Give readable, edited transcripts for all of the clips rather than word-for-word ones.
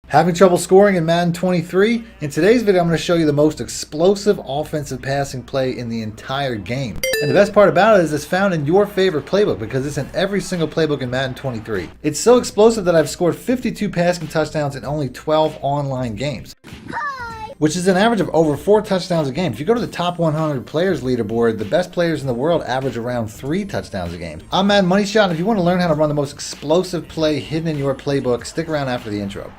Having trouble scoring in Madden 23? In today's video, I'm going to show you the most explosive offensive passing play in the entire game. And the best part about it is it's found in your favorite playbook because it's in every single playbook in Madden 23. It's so explosive that I've scored 52 passing touchdowns in only 12 online games, which is an average of over 4 touchdowns a game. If you go to the top 100 players leaderboard, the best players in the world average around 3 touchdowns a game. I'm Madden Money Shot, and if you want to learn how to run the most explosive play hidden in your playbook, stick around after the intro.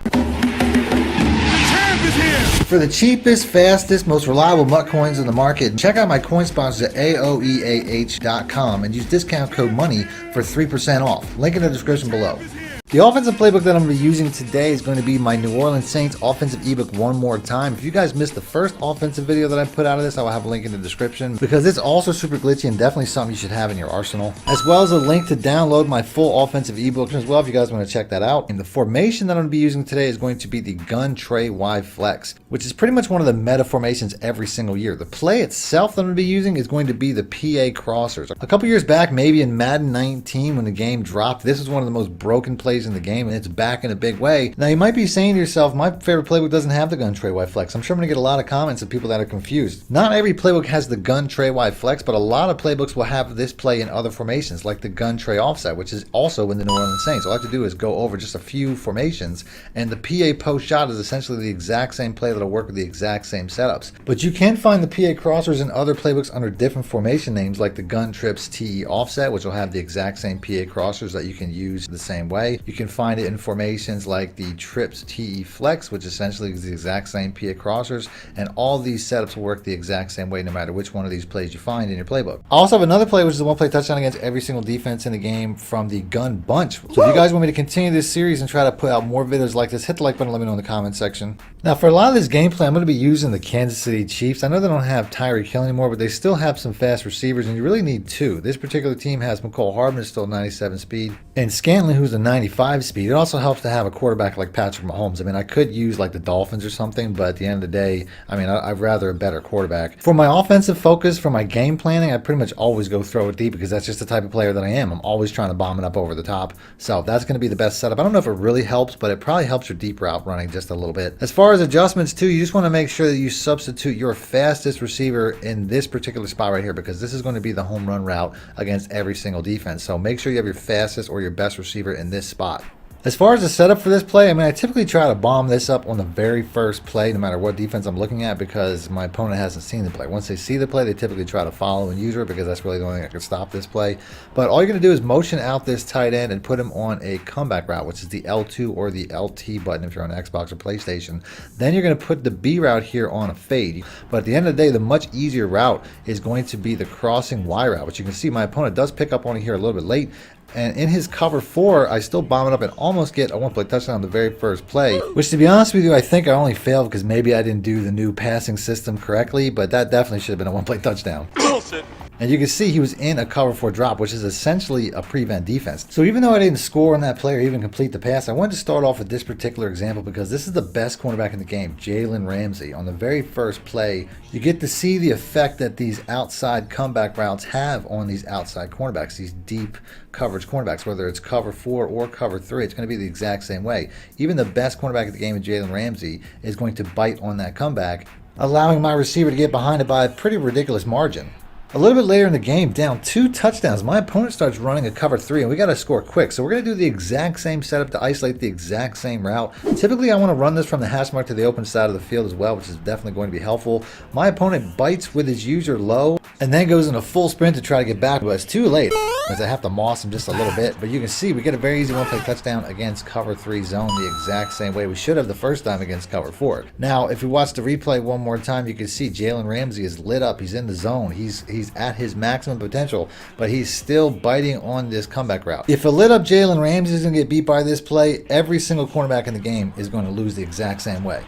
For the cheapest, fastest, most reliable MUT coins in the market, check out my coin sponsors at aoeah.com and use discount code MONEY for 3% off. Link in the description below. The offensive playbook that I'm going to be using today is going to be my New Orleans Saints offensive ebook one more time. If you guys missed the first offensive video that I put out of this, I will have a link in the description because it's also super glitchy and definitely something you should have in your arsenal, as well as a link to download my full offensive ebook as well if you guys want to check that out. And the formation that I'm going to be using today is going to be the gun tray Y flex, which is pretty much one of the meta formations every single year. The play itself that I'm going to be using is going to be the PA crossers. A couple years back, maybe in Madden 19 when the game dropped, this was one of the most broken plays in the game, and it's back in a big way. Now you might be saying to yourself, my favorite playbook doesn't have the gun tray Y flex. I'm sure I'm going to get a lot of comments of people that are confused. Not every playbook has the gun tray Y flex, but a lot of playbooks will have this play in other formations, like the gun tray offset, which is also in the New Orleans Saints. All I have to do is go over just a few formations, and the PA post shot is essentially the exact same play that'll work with the exact same setups. But you can find the PA crossers in other playbooks under different formation names, like the gun trips TE offset, which will have the exact same PA crossers that you can use the same way. You can find it in formations like the trips TE flex, which essentially is the exact same PA crossers, and all these setups will work the exact same way no matter which one of these plays you find in your playbook. I also have another play which is a one-play touchdown against every single defense in the game from the gun bunch. So if you guys want me to continue this series and try to put out more videos like this, hit the like button, let me know in the comment section. Now for a lot of this gameplay, I'm going to be using the Kansas City Chiefs. I know they don't have Tyreek Hill anymore, but they still have some fast receivers, and you really need 2. This particular team has McCole Hardman, still 97 speed, and Scantling, who's a 95 speed. It also helps to have a quarterback like Patrick Mahomes. I mean, I could use like the Dolphins or something, but at the end of the day, I mean, I'd rather a better quarterback. For my offensive focus, for my game planning, I pretty much always go throw it deep because that's just the type of player that I am. I'm always trying to bomb it up over the top. So that's going to be the best setup. I don't know if it really helps, but it probably helps your deep route running just a little bit. As far as adjustments too, you just want to make sure that you substitute your fastest receiver in this particular spot right here, because this is going to be the home run route against every single defense. So make sure you have your fastest or your best receiver in this spot. As far as the setup for this play, I mean, I typically try to bomb this up on the very first play, no matter what defense I'm looking at, because my opponent hasn't seen the play. Once they see the play, they typically try to follow and use it because that's really the only thing that can stop this play. But all you're going to do is motion out this tight end and put him on a comeback route, which is the L2 or the LT button if you're on Xbox or PlayStation. Then you're going to put the B route here on a fade. But at the end of the day, the much easier route is going to be the crossing Y route, which you can see my opponent does pick up on it here a little bit late. And in his cover 4, I still bomb it up and almost get a one-play touchdown on the very first play, which to be honest with you, I think I only failed because maybe I didn't do the new passing system correctly, but that definitely should have been a one-play touchdown. Bullshit. And you can see he was in a cover 4 drop, which is essentially a prevent defense. So even though I didn't score on that play or even complete the pass, I wanted to start off with this particular example because this is the best cornerback in the game, Jalen Ramsey. On the very first play, you get to see the effect that these outside comeback routes have on these outside cornerbacks, these deep coverage cornerbacks, whether it's cover 4 or cover 3, it's going to be the exact same way. Even the best cornerback of the game, Jalen Ramsey, is going to bite on that comeback, allowing my receiver to get behind it by a pretty ridiculous margin. A little bit later in the game, down 2 touchdowns, my opponent starts running a cover 3, and we got to score quick. So we're going to do the exact same setup to isolate the exact same route. Typically, I want to run this from the hash mark to the open side of the field as well, which is definitely going to be helpful. My opponent bites with his user low and then goes in a full sprint to try to get back, but it's too late because I have to moss him just a little bit. But you can see we get a very easy one-play touchdown against cover 3 zone the exact same way we should have the first time against cover 4. Now, if we watch the replay one more time, you can see Jalen Ramsey is lit up. He's in the zone. He's at his maximum potential, but he's still biting on this comeback route. If a lit up Jalen Ramsey is going to get beat by this play, every single cornerback in the game is going to lose the exact same way.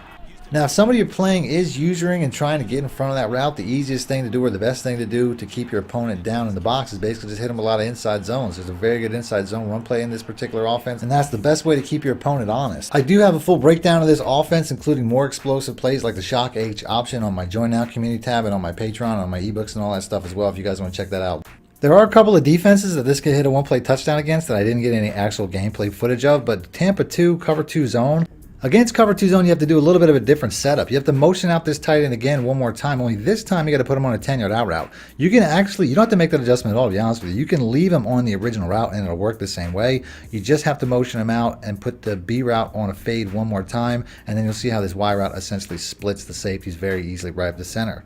Now, if somebody you're playing is usering and trying to get in front of that route, the easiest thing to do or the best thing to do to keep your opponent down in the box is basically just hit them a lot of inside zones. There's a very good inside zone run play in this particular offense, and that's the best way to keep your opponent honest. I do have a full breakdown of this offense, including more explosive plays like the Shock H option on my Join Now community tab and on my Patreon, on my ebooks and all that stuff as well if you guys want to check that out. There are a couple of defenses that this could hit a one-play touchdown against that I didn't get any actual gameplay footage of, but Tampa 2, cover 2 zone, Against cover 2 zone, you have to do a little bit of a different setup. You have to motion out this tight end again one more time, only this time you got to put him on a 10-yard out route. You can actually, you don't have to make that adjustment at all, to be honest with you. You can leave him on the original route and it'll work the same way. You just have to motion him out and put the B route on a fade one more time, and then you'll see how this Y route essentially splits the safeties very easily right up the center.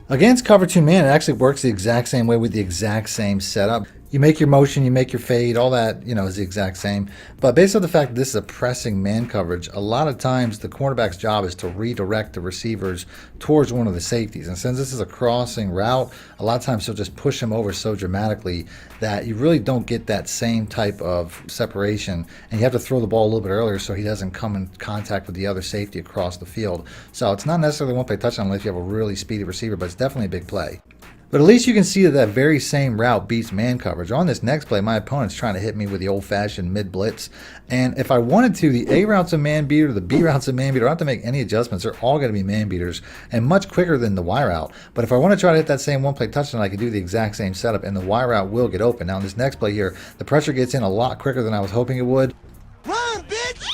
Against cover 2 man, it actually works the exact same way with the exact same setup. You make your motion, you make your fade, all that, is the exact same. But based on the fact that this is a pressing man coverage, a lot of times the cornerback's job is to redirect the receivers towards one of the safeties. And since this is a crossing route, a lot of times he'll just push him over so dramatically that you really don't get that same type of separation. And you have to throw the ball a little bit earlier so he doesn't come in contact with the other safety across the field. So it's not necessarily one play touchdown unless you have a really speedy receiver, but it's definitely a big play. But at least you can see that that very same route beats man coverage. On this next play, my opponent's trying to hit me with the old-fashioned mid-blitz. And if I wanted to, the A route's a man-beater, the B route's a man-beater. I don't have to make any adjustments. They're all going to be man-beaters and much quicker than the Y route. But if I want to try to hit that same one-play touchdown, I can do the exact same setup, and the Y route will get open. Now, in this next play here, the pressure gets in a lot quicker than I was hoping it would. Run, bitch!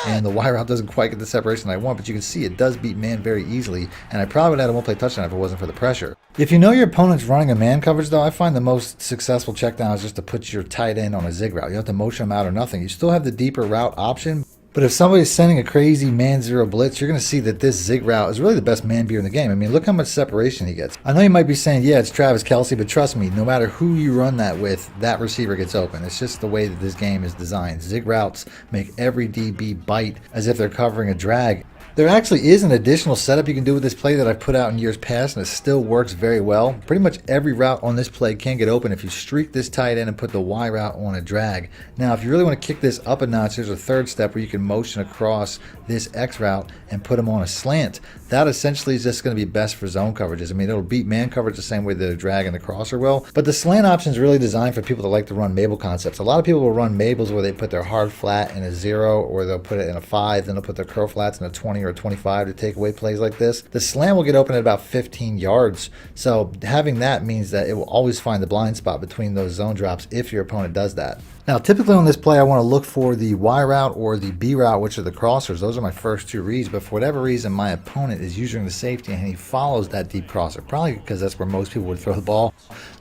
And the Y route doesn't quite get the separation I want, but you can see it does beat man very easily, and I probably would have had a one-play touchdown if it wasn't for the pressure. If you know your opponent's running a man coverage, though, I find the most successful check down is just to put your tight end on a zig route. You don't have to motion him out or nothing. You still have the deeper route option, but if somebody's sending a crazy man zero blitz, you're going to see that this zig route is really the best man beater in the game. I mean, look how much separation he gets. I know you might be saying, yeah, it's Travis Kelce, but trust me, no matter who you run that with, that receiver gets open. It's just the way that this game is designed. Zig routes make every DB bite as if they're covering a drag. There actually is an additional setup you can do with this play that I've put out in years past, and it still works very well. Pretty much every route on this play can get open if you streak this tight end and put the Y route on a drag. Now, if you really want to kick this up a notch, there's a third step where you can motion across this X route and put him on a slant. That essentially is just going to be best for zone coverages. I mean, it'll beat man coverage the same way the drag and the crosser will, but the slant option is really designed for people that like to run Mabel concepts. A lot of people will run Mabels where they put their hard flat in a 0, or they'll put it in a 5, then they'll put their curl flats in a 20 or a 25 to take away plays like this. The slant will get open at about 15 yards, so having that means that it will always find the blind spot between those zone drops if your opponent does that. Now, typically on this play, I want to look for the Y route or the B route, which are the crossers. Those are my first two reads, but for whatever reason, my opponent is using the safety and he follows that deep crosser, probably because that's where most people would throw the ball,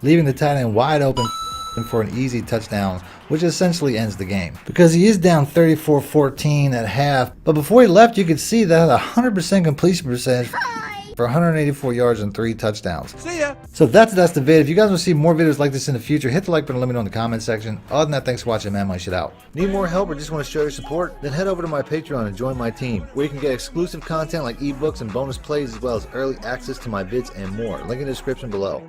leaving the tight end wide open for an easy touchdown, which essentially ends the game. Because he is down 34-14 at half, but before he left, you could see that 100% completion percentage for 184 yards and 3 touchdowns. See ya! So that's the vid. If you guys want to see more videos like this in the future, hit the like button and let me know in the comment section. Other than that, thanks for watching, man. My shit out. Need more help or just want to show your support? Then head over to my Patreon and join my team, where you can get exclusive content like ebooks and bonus plays, as well as early access to my vids and more. Link in the description below.